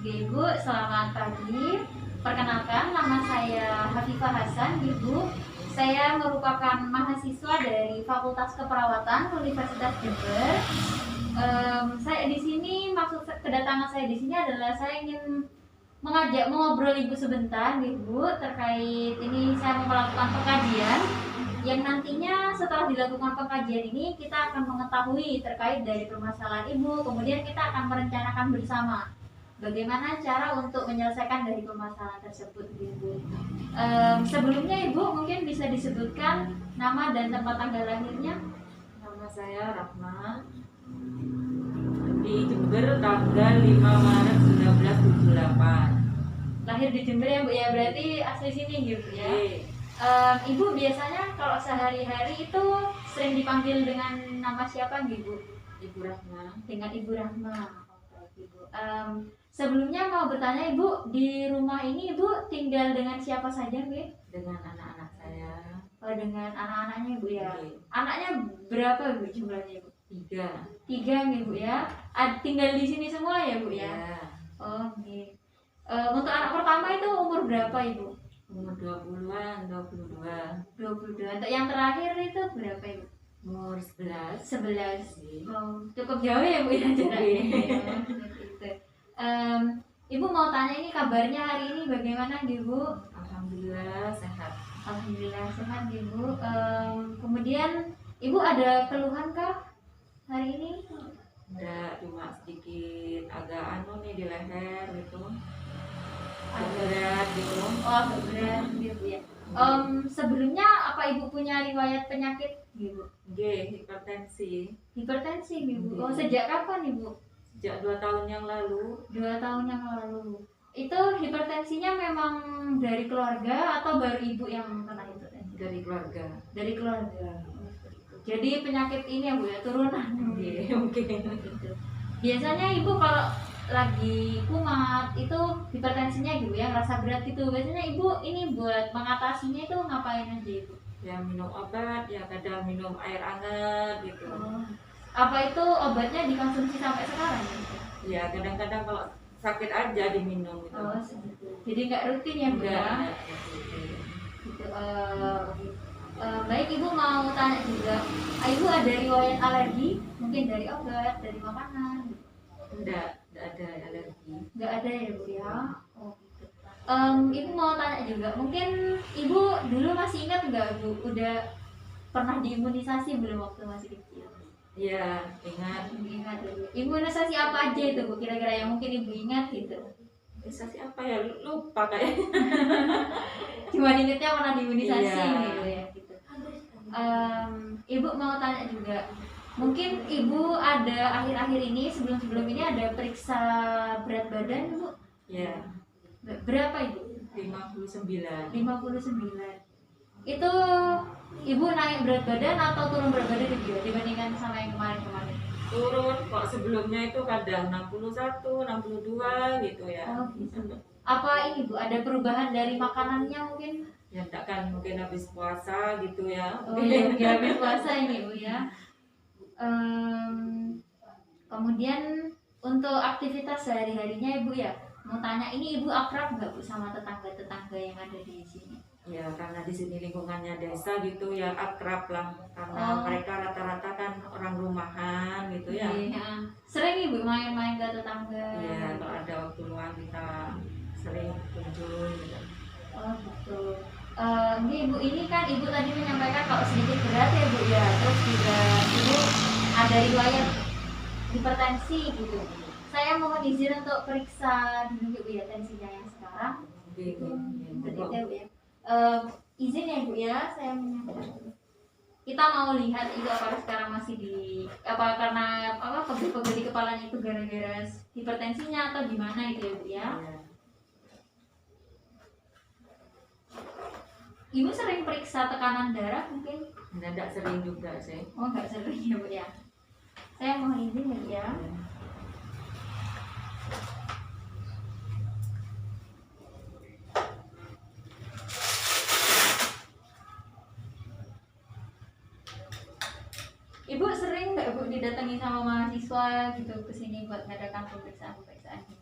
Ibu, selamat pagi. Perkenalkan, nama saya Hafifah Hasan, Ibu. Saya merupakan mahasiswa dari Fakultas Keperawatan Universitas Jember. Saya di sini, maksud kedatangan saya di sini adalah saya ingin mengajak mengobrol Ibu sebentar, Ibu, terkait ini saya mau melakukan pengkajian yang nantinya setelah dilakukan pengkajian ini kita akan mengetahui terkait dari permasalahan Ibu, kemudian kita akan merencanakan bersama bagaimana cara untuk menyelesaikan dari permasalahan tersebut, Ibu. Sebelumnya Ibu mungkin bisa disebutkan nama dan tempat tanggal lahirnya. Nama saya Rahma, di Jember tanggal 5 Maret 1978. Lahir di Jember ya Bu ya, berarti asli sini gitu ya. Ibu biasanya kalau sehari-hari itu sering dipanggil dengan nama siapa Ibu? Ibu Rahma. Dengan Ibu Rahma. Oke, Ibu. Sebelumnya mau bertanya Ibu, di rumah ini Ibu tinggal dengan siapa saja Bu? Dengan anak-anak saya. Oh, dengan anak-anaknya Ibu ya. Oke. Anaknya berapa Bu jumlahnya Ibu? 3. 3 nih Bu ya. Tinggal di sini semua ya Bu ya? Ya. Oh, oke. Untuk anak pertama itu umur berapa Ibu? Umur 20-an, 22. 22. Untuk yang terakhir itu berapa Ibu? Umur 11. 11. Oke. Oh, cukup jauh ya Bu ya jaraknya. Gitu. Ibu mau tanya ini kabarnya hari ini bagaimana Bu? Alhamdulillah sehat. Alhamdulillah sehat Bu. Kemudian Ibu ada keluhan kah hari ini? Udah cuma sedikit agak nih di leher gitu. Agak berat gitu. Oh, agak berat Bu ya. Sebelumnya apa Ibu punya riwayat penyakit Bu? G, hipertensi. Hipertensi Bu. Oh, sejak kapan Ibu? Sejak 2 tahun yang lalu. 2 tahun yang lalu. Itu hipertensinya memang dari keluarga atau baru Ibu yang kena hipertensi? Dari keluarga. Dari keluarga. Jadi penyakit ini ya Bu ya, turunan. Oke, mungkin. Gitu. Biasanya Ibu kalau lagi kumat itu hipertensinya gitu ya, ngerasa berat gitu. Biasanya Ibu ini buat mengatasinya itu ngapain aja Ibu? Ya minum obat, ya kadang minum air hangat gitu. Oh. Apa itu obatnya dikonsumsi sampai sekarang ya? Ya kadang-kadang kalau sakit aja diminum gitu. Oh, segitu. Jadi nggak rutin ya Bu ya? Enggak. Gitu. Baik, Ibu mau tanya juga, Ibu ada riwayat alergi? Mungkin dari obat, dari makanan? Enggak ada alergi. Nggak ada ya Bu ya? Oh, gitu. Ibu mau tanya juga, mungkin Ibu dulu masih ingat nggak Bu, udah pernah diimunisasi belum waktu masih kecil? Iya, ingat. Ingat ya Bu. Imunisasi apa aja itu Bu, kira-kira yang mungkin Ibu ingat gitu? Imunisasi apa ya? Lupa kayaknya. Cuma ingetnya pernah diimunisasi Iya. gitu ya gitu. Ibu mau tanya juga, mungkin Ibu ada akhir-akhir ini sebelum ini ada periksa berat badan Bu? Ya, Berapa Ibu? 59. 59. Itu Ibu naik berat badan atau turun berat badan juga dibandingkan sama yang kemarin-kemarin? Turun kok, sebelumnya itu kadang 61, 62 gitu ya. Oh gitu. Apa ini Bu, ada perubahan dari makanannya mungkin? Ya enggak kan, mungkin habis puasa gitu ya. Oh iya, mungkin habis puasa ini Bu ya. Kemudian untuk aktivitas sehari-harinya Ibu ya, mau tanya ini Ibu akrab nggak Bu sama tetangga-tetangga yang ada di sini? Ya karena di sini lingkungannya desa gitu ya, akrab lah karena mereka rata-rata kan orang rumahan gitu ya. Iya. Sering Ibu main-main ke tetangga? Iya, kalau ada waktu luang kita sering kunjung gitu. Oh gitu. Ini Ibu, ini kan Ibu tadi menyampaikan kalau sedikit berat ya Bu ya, terus juga Ibu ada riwayat hipertensi gitu. Saya mohon izin untuk periksa dulu Bu ya tensinya yang sekarang. Begitu ya Bu ya. Izin ya Bu ya, saya menyampaikan. Kita mau lihat itu apakah sekarang masih apa karena pegel-pegel di kepalanya itu gara-gara hipertensinya atau gimana itu ya Bu ya. Ibu sering periksa tekanan darah mungkin? Tidak sering juga sih. Oh nggak sering ya Bu ya. Saya mohon izin ya Bu ya. Ibu sering nggak Bu didatangi sama mahasiswa gitu ke sini buat ngadakan pemeriksaan ini?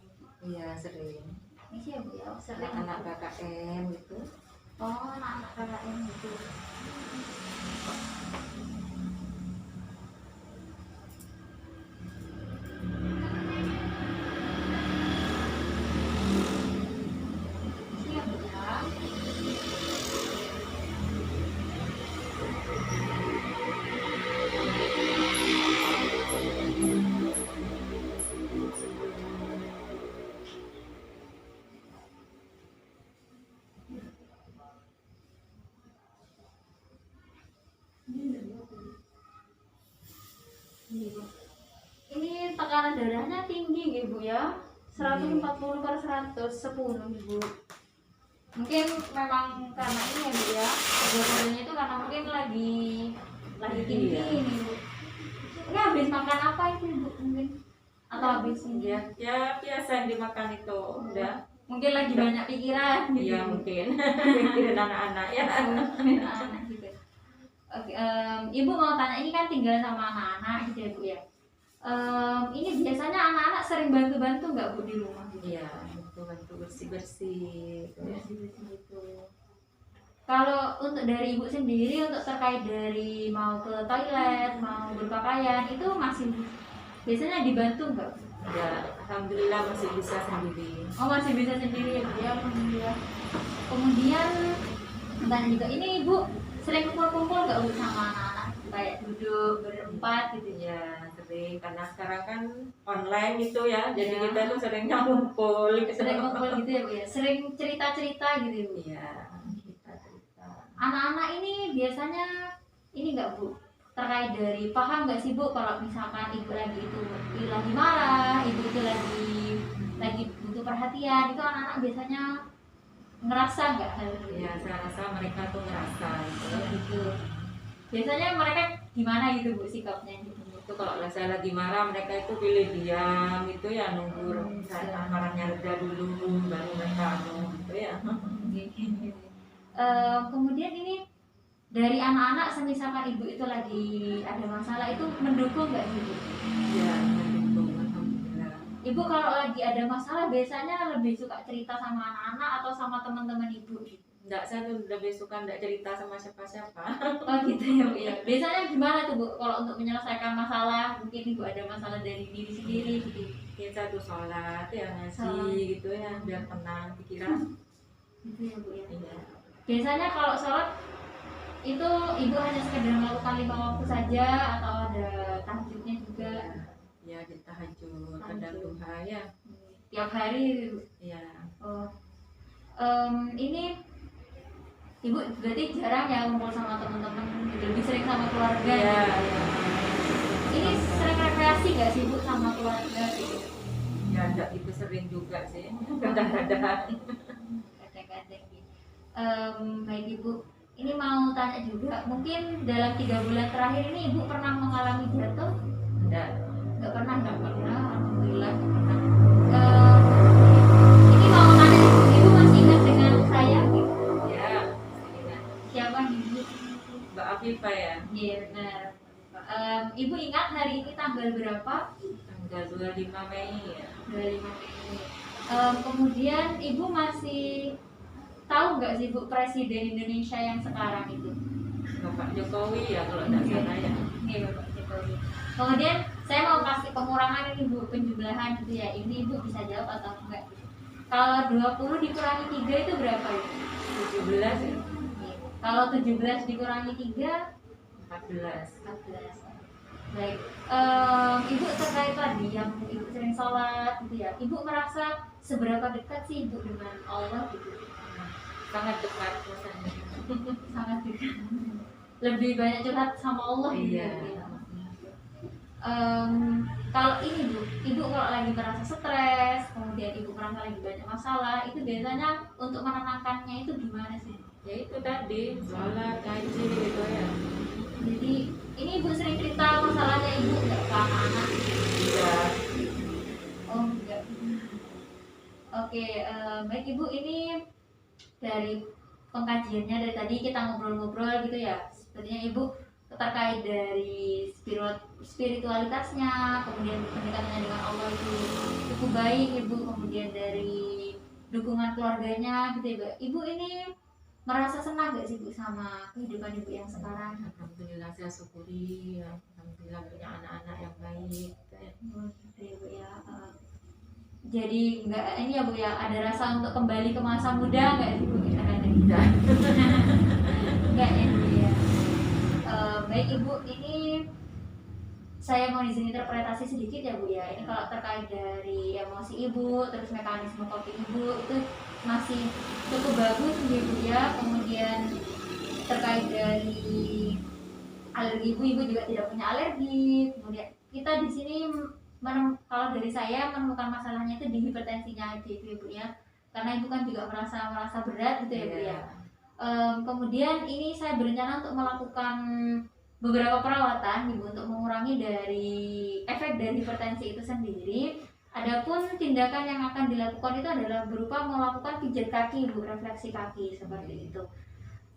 Iya sering. Ini sih ya Bu ya, sering. Anak-anak KKM gitu. Oh, anak-anak KKN gitu. Siap Bu ya. Ini Bu. Ini tekanan darahnya tinggi nggih Bu ya. 140/110 Ibu. Mungkin memang karena ini ya Bu ya. Gula-gulanya itu karena mungkin lagi tinggi Iya. ini Bu. Ini habis makan apa itu Ibu mungkin? Atau habis ini? Ya biasa yang dimakan itu udah. Mungkin lagi banyak pikiran gitu. Iya mungkin. Mikirin anak-anak ya. Anak-anak gitu. Oke, Ibu mau tanya, ini kan tinggal sama anak-anak gitu ya Bu ya. Ini biasanya anak-anak sering bantu-bantu nggak Bu di rumah gitu? Iya, bantu bersih-bersih gitu. Bersih-bersih gitu. Kalau untuk dari Ibu sendiri, untuk terkait dari mau ke toilet, mau berpakaian, itu masih biasanya dibantu nggak? Ya, alhamdulillah masih bisa sendiri. Oh, masih bisa sendiri ya Bu ya, alhamdulillah. Kemudian tanya juga, ini Ibu sering kumpul-kumpul nggak Bu sama anak-anak? Kayak duduk berempat gitu ya? Ya, sering karena sekarang kan online gitu ya. Jadi Ya. kita tuh seringnya ngumpul gitu. Sering kumpul gitu ya Bu ya? Sering cerita-cerita gitu ya Bu? Iya, kita cerita. Anak-anak ini biasanya ini nggak Bu, terkait dari paham nggak sih Bu kalau misalkan ibu lagi marah, ibu itu lagi butuh perhatian, itu anak-anak biasanya ngerasa nggak hal itu? Ya, saya rasa mereka tuh ngerasa gitu. Gitu. Biasanya mereka gimana gitu Bu sikapnya gitu? Itu kalau saya lagi marah, mereka itu pilih diam itu ya, nunggu saya marahnya reda dulu baru mereka gitu ya. Kemudian ini dari anak-anak, semisalkan ibu itu lagi ada masalah, itu mendukung nggak sih Bu? Ya, mendukung alhamdulillah. Ibu kalau lagi ada masalah biasanya lebih suka cerita sama anak-anak atau sama teman-teman ibu gitu? Enggak, saya tuh lebih suka enggak cerita sama siapa-siapa. Oh gitu ya Bu ya. Biasanya gimana tuh Bu kalau untuk menyelesaikan masalah? Mungkin ibu ada masalah dari diri sendiri gitu. Ya, saya tuh sholat ya, ngaji Sholat. gitu ya, biar tenang pikiran. Gitu ya Bu ya. Iya. Biasanya kalau sholat itu ibu hanya sekedar melakukan 5 waktu saja atau ada tahajudnya juga? Ya, di tahajud, kadang duha ya. Tiap hari Bu? Iya. Oh. Ini ibu berarti jarang ya ngumpul sama teman-teman, lebih sering sama keluarga. Iya. Ini sering rekreasi gak sih Bu sama keluarga gitu? Ya, enggak itu sering juga sih. Kadang-kadang. Kadang-kadang gitu. Baik Ibu, ini mau tanya juga, mungkin dalam 3 bulan terakhir ini Ibu pernah mengalami jatuh? Enggak. Nggak pernah, alhamdulillah nggak pernah. Ini mau tanya Ibu masih ingat dengan saya gitu? Ya, ingat. Siapa Ibu? Mbak Afifah ya. Iya benar. Ibu ingat hari ini tanggal berapa? Tanggal 25 Mei ya. 25 Mei. Kemudian Ibu masih tahu nggak sih Bu Presiden Indonesia yang sekarang itu? Bapak Jokowi ya kalau enggak salah ya. Iya Bapak Jokowi. Kemudian saya mau kasih pengurangan ini Bu, penjumlahan gitu ya. Ini Ibu bisa jawab atau enggak? Kalau 20 dikurangi 3 itu berapa ya? 17 ya. Kalau 17 dikurangi 3, 14. 14. Baik. Ibu terkait tadi yang Ibu sering sholat gitu ya. Ibu merasa seberapa dekat sih Ibu dengan Allah gitu? Sangat dekat rasanya. Sangat dekat. Lebih banyak curhat sama Allah gitu Iya. ya. Kalau ini Bu, Ibu kalau lagi merasa stres, kemudian Ibu merasa lagi banyak masalah, itu biasanya untuk menenangkannya itu gimana sih? Ya itu tadi, sholat, ngaji gitu ya. Jadi ini Ibu sering cerita masalahnya Ibu nggak ke anak-anak? Iya. Oh enggak. Oke, baik Ibu, ini dari pengkajiannya dari tadi kita ngobrol-ngobrol gitu ya. Sepertinya Ibu terkait dari spiritualitasnya, kemudian pendekatannya dengan Allah itu cukup baik Ibu, kemudian dari dukungan keluarganya gitu ya. Ibu ini merasa senang gak sih Bu sama kehidupan Ibu yang sekarang? Alhamdulillah saya syukuri ya. Alhamdulillah punya anak-anak yang baik gitu ya. Gitu ya Bu ya. Jadi nggak ini ya Bu ya, ada rasa untuk kembali ke masa muda nggak sih Bu kita ada? Tidak. Nggak ya Bu ya. Baik Ibu, ini saya mau izin interpretasi sedikit ya Bu ya. Ini kalau terkait dari emosi Ibu, terus mekanisme coping Ibu itu masih cukup bagus ya Bu ya. Kemudian terkait dari alergi Ibu juga tidak punya alergi. Kemudian kita di sini kalau dari saya menemukan masalahnya itu di hipertensinya aja itu ya Bu ya. Karena Ibu kan juga merasa berat gitu ya Bu ya. Kemudian ini saya berencana untuk melakukan beberapa perawatan Ibu untuk mengurangi dari efek dari hipertensi itu sendiri. Adapun tindakan yang akan dilakukan itu adalah berupa melakukan pijat kaki Ibu, refleksi kaki seperti itu.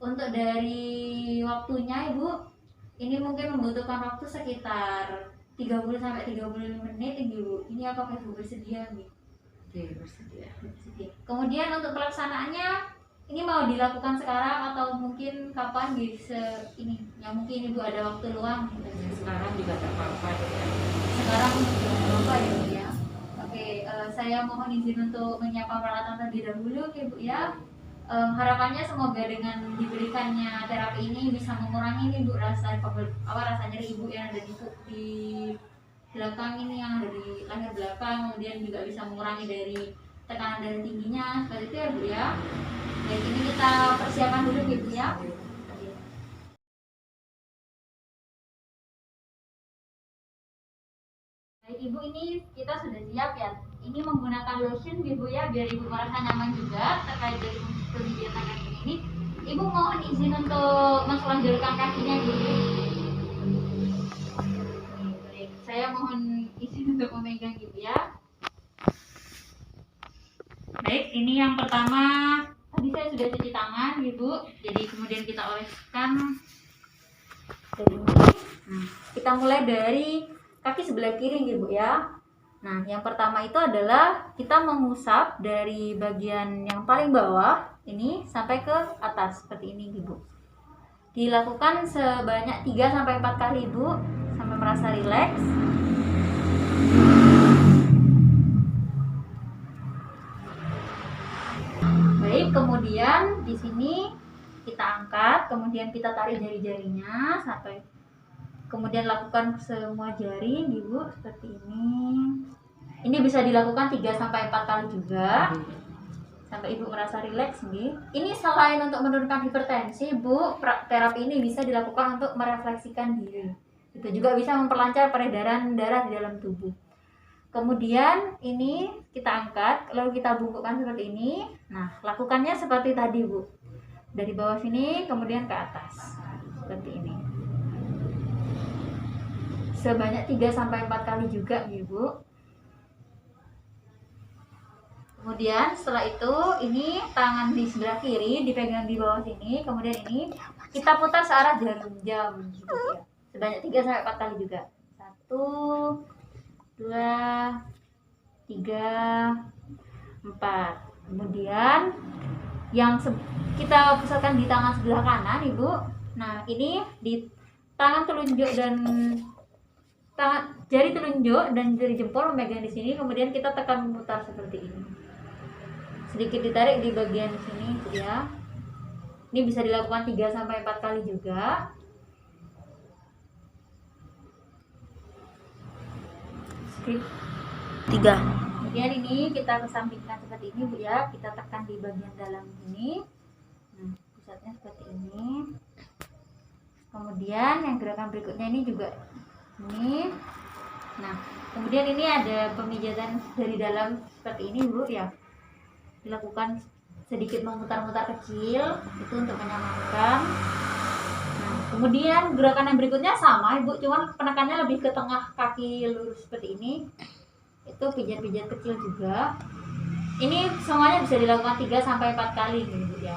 Untuk dari waktunya Ibu, ini mungkin membutuhkan waktu sekitar 30 sampai 35 menit Ibu. Ini apakah Ibu bersedia nih? Oke, bersedia. Kemudian untuk pelaksanaannya ini mau dilakukan sekarang atau mungkin kapan bisa ini? Ya mungkin Ibu ada waktu luang gitu. Sekarang juga tak apa-apa ya. Sekarang juga tidak apa-apa ya Bu ya. Oke, saya mohon izin untuk menyiapkan peralatan terlebih dahulu ya Bu ya. Harapannya semoga dengan diberikannya terapi ini bisa mengurangi nih Bu rasa nyeri Ibu yang ada di belakang ini, yang ada di leher belakang, kemudian juga bisa mengurangi dari tekanan darah tingginya seperti itu ya Bu ya. Baik, ini kita persiapan dulu Ibu ya. Baik Ibu, ini kita sudah siap ya. Ini menggunakan lotion Ibu ya, biar Ibu merasa nyaman juga terkait dari kegiatan kaki ini. Ibu mohon izin untuk menselanjutkan kakinya dulu. Baik, saya mohon izin untuk memegang Ibu ya. Baik, ini yang pertama tadi saya sudah cuci tangan Ibu, jadi kemudian kita oleskan dari ini. Nah, kita mulai dari kaki sebelah kiri Ibu ya. Nah, yang pertama itu adalah kita mengusap dari bagian yang paling bawah ini sampai ke atas seperti ini Ibu. Dilakukan sebanyak 3 sampai 4 kali Ibu sampai merasa rileks. Baik, kemudian di sini kita angkat, kemudian kita tarik jari-jarinya sampai, kemudian lakukan semua jari Ibu seperti ini. Ini bisa dilakukan 3 sampai 4 kali juga sampai Ibu merasa rileks nih. Ini selain untuk menurunkan hipertensi Bu, terapi ini bisa dilakukan untuk merefleksikan diri. Itu juga bisa memperlancar peredaran darah di dalam tubuh. Kemudian ini kita angkat, lalu kita bungkukkan seperti ini. Nah, lakukannya seperti tadi Bu. Dari bawah sini kemudian ke atas. Seperti ini. Sebanyak 3 sampai 4 kali juga Ibu. Kemudian setelah itu ini tangan di sebelah kiri dipegang di bawah sini, kemudian ini kita putar searah jarum jam gitu ya. Sebanyak 3 sampai 4 kali juga. 1 2 3 4. Kemudian yang kita pusatkan di tangan sebelah kanan Ibu. Nah, ini di tangan telunjuk dan jari telunjuk dan jari jempol memegang di sini, kemudian kita tekan memutar seperti ini. Sedikit ditarik di bagian sini ya. Ini bisa dilakukan 3 sampai 4 kali juga. Skip 3. Kemudian ini kita kesampingkan seperti ini Bu ya. Kita tekan di bagian dalam ini. Nah, pusatnya seperti ini. Kemudian yang gerakan berikutnya ini juga ini. Nah, kemudian ini ada pemijatan dari dalam seperti ini Bu ya. Dilakukan sedikit memutar-mutar kecil itu untuk menyamankan. Nah, kemudian gerakan yang berikutnya sama Ibu, cuman penekannya lebih ke tengah kaki lurus seperti ini. Itu pijat-pijat kecil juga. Ini semuanya bisa dilakukan 3 sampai 4 kali Ibu ya.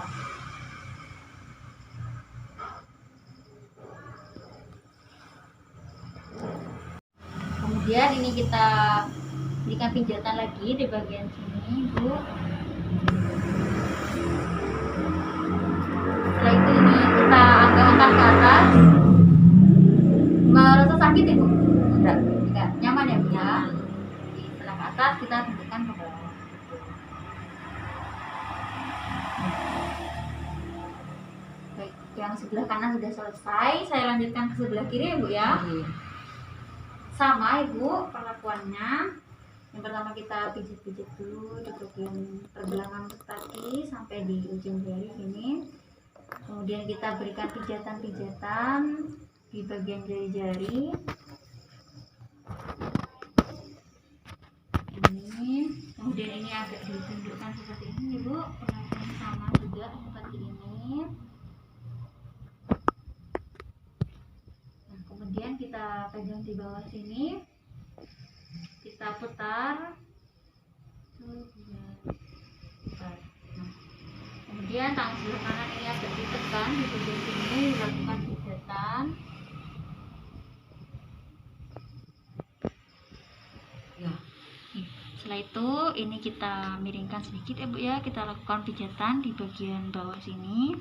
Kemudian ini kita berikan pijatan lagi di bagian sini, Bu. Setelah itu ini kita angkat ke atas. Merasa sakit ya, Bu? Enggak, nyaman ya, Bu ya. Setelah ke atas kita tunjukkan ke bawah. Baik, yang sebelah kanan sudah selesai. Saya lanjutkan ke sebelah kiri ya, Bu ya. Sama Ibu perlakuannya. Yang pertama kita pijit-pijit dulu di bagian pergelangan kaki sampai di ujung jari sini. Kemudian kita berikan pijatan-pijatan di bagian jari-jari. Ini, kemudian ini agak ditundukkan seperti ini, Ibu. Perlakuan sama juga seperti ini. Nah, kemudian kita pegang di bawah sini. Kita putar. Nah, kemudian tangan sebelah kanan ini agak ditekan di bagian sini, dilakukan pijatan. Ya. Setelah itu ini kita miringkan sedikit ya, Bu ya. Kita lakukan pijatan di bagian bawah sini.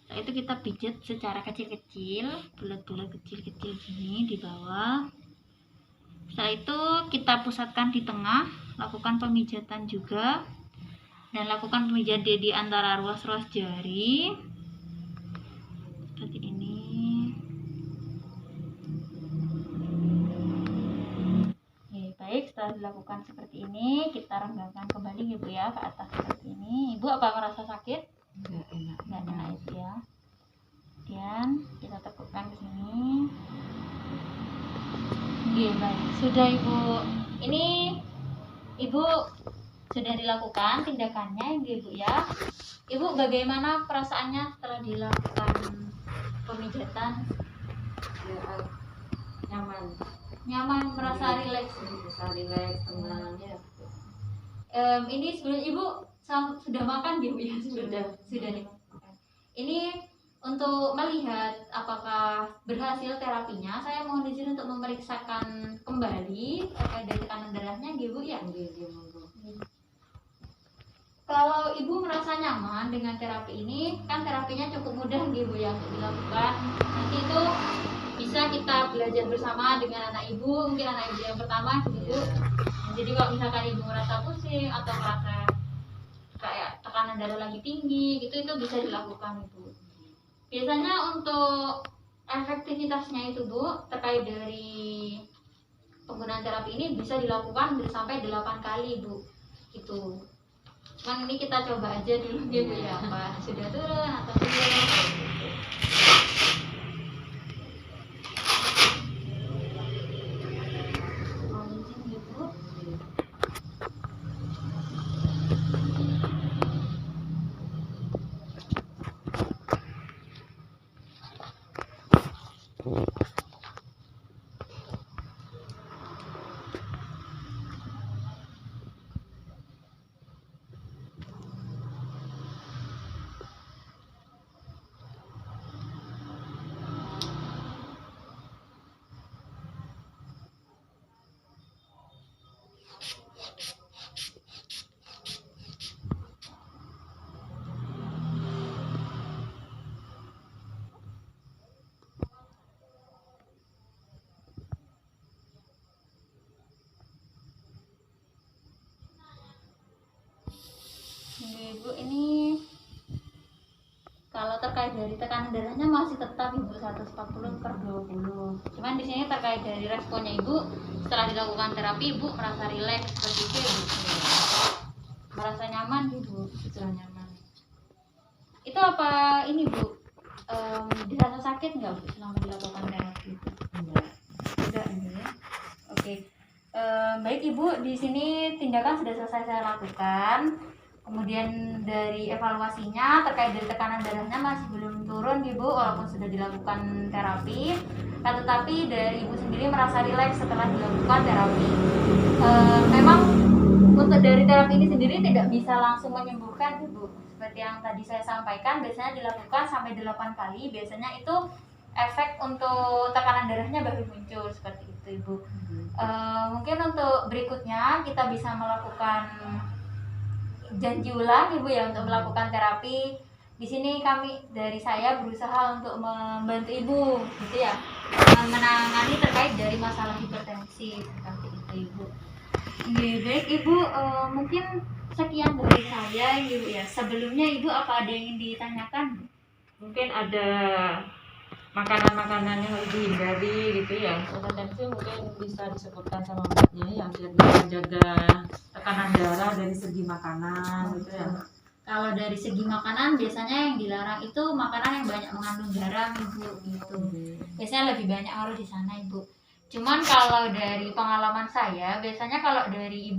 Setelah itu kita pijat secara kecil-kecil, bulat-bulat kecil-kecil gini di bawah. Setelah itu kita pusatkan di tengah, lakukan pemijatan juga, dan lakukan pemijatan di antara ruas-ruas jari seperti ini. Oke, baik, setelah dilakukan seperti ini kita renggangkan kembali ya, Bu ya, ke atas seperti ini. Ibu apa merasa sakit? Nggak enak. Nggak enak itu ya. Kemudian kita tekukkan ke sini. Iya, baik. Sudah Ibu. Ini Ibu sudah dilakukan tindakannya Ibu ya. Ibu bagaimana perasaannya setelah dilakukan pemijatan? Ya, nyaman. Nyaman, merasa rileks. Bisa rileks, tenang ya. Ini sebelum Ibu sudah makan Ibu ya? Sudah dimakan. Ini untuk melihat apakah berhasil terapinya, saya mohon izin untuk memeriksakan kembali terkait dari tekanan darahnya, Ibu ya. Kalau Ibu merasa nyaman dengan terapi ini, kan terapinya cukup mudah Ibu ya untuk dilakukan. Nanti itu bisa kita belajar bersama dengan anak Ibu, mungkin anak Ibu yang pertama Ibu. Jadi kalau misalkan Ibu merasa pusing atau merasa kayak tekanan darah lagi tinggi, gitu, itu bisa dilakukan Ibu. Biasanya untuk efektivitasnya itu Bu, terkait dari penggunaan terapi ini bisa dilakukan sampai 8 kali Bu. Gitu. Cuman ini kita coba aja dulu gitu ya, apa sudah turun atau belum. Mohon izin Ibu. Ibu ini kalau terkait dari tekanan darahnya masih tetap Ibu 140/20. Cuman di sini terkait dari responnya Ibu setelah dilakukan terapi, Ibu merasa rileks seperti itu ya, Bu. Merasa nyaman Ibu, Sudah nyaman. Itu apa ini Bu? Dirasa sakit nggak Bu selama dilakukan terapi itu? Enggak ya. Oke. Baik Ibu, di sini tindakan sudah selesai saya lakukan. Kemudian dari evaluasinya terkait dari tekanan darahnya masih belum turun Ibu, walaupun sudah dilakukan terapi. Tetapi dari Ibu sendiri merasa rileks setelah dilakukan terapi. Memang untuk dari terapi ini sendiri tidak bisa langsung menyembuhkan Ibu. Seperti yang tadi saya sampaikan, biasanya dilakukan sampai 8 kali. Biasanya itu efek untuk tekanan darahnya baru muncul seperti itu Ibu. Mungkin untuk berikutnya kita bisa melakukan janji ulang Ibu ya untuk melakukan terapi. Di sini dari saya berusaha untuk membantu Ibu gitu ya, menangani terkait dari masalah hipertensi seperti itu Ibu. Baik Ibu, mungkin sekian dari saya Ibu ya. Sebelumnya Ibu apa ada yang ingin ditanyakan? Mungkin ada makanan-makanan yang harus dihindari gitu ya. Hipertensi mungkin bisa disebutkan sama mbaknya yang biar bisa menjaga tekanan darah dari segi makanan gitu ya. Kalau dari segi makanan biasanya yang dilarang itu makanan yang banyak mengandung garam Ibu gitu. Biasanya lebih banyak harus di sana Ibu. Cuman kalau dari pengalaman saya, biasanya kalau dari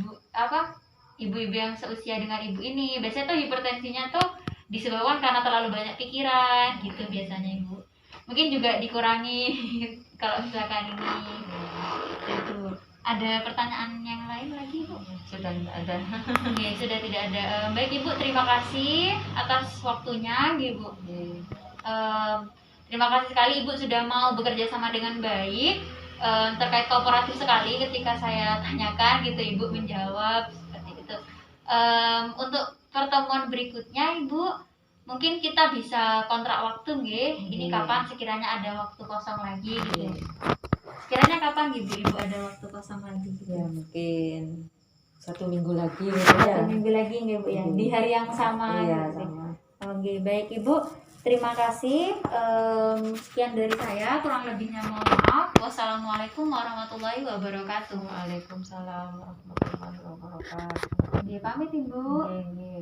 ibu-ibu yang seusia dengan ibu ini, biasanya tuh hipertensinya tuh disebabkan karena terlalu banyak pikiran gitu biasanya Ibu. Mungkin juga dikurangi kalau misalkan ini itu. Ada pertanyaan yang lain lagi Bu? Sudah tidak ada. Oke, sudah tidak ada. Baik Ibu, terima kasih atas waktunya Ibu. Terima kasih sekali Ibu sudah mau bekerja sama dengan baik. Terkait kooperatif sekali ketika saya tanyakan gitu Ibu menjawab seperti itu. Untuk pertemuan berikutnya Ibu mungkin kita bisa kontrak waktu nggih. Ini kapan sekiranya ada waktu kosong lagi gitu. Sekiranya kapan Ibu ada waktu kosong lagi gitu? Ya mungkin 1 minggu lagi gitu Satu ya. minggu lagi nggih Bu ya. Di hari yang sama. Iya, gitu. sama. Oke, baik Ibu. Terima kasih. Sekian dari saya, kurang lebihnya mohon maaf. Wassalamualaikum warahmatullahi wabarakatuh. Waalaikumsalam warahmatullahi wabarakatuh. Pamit Ibu. Oke.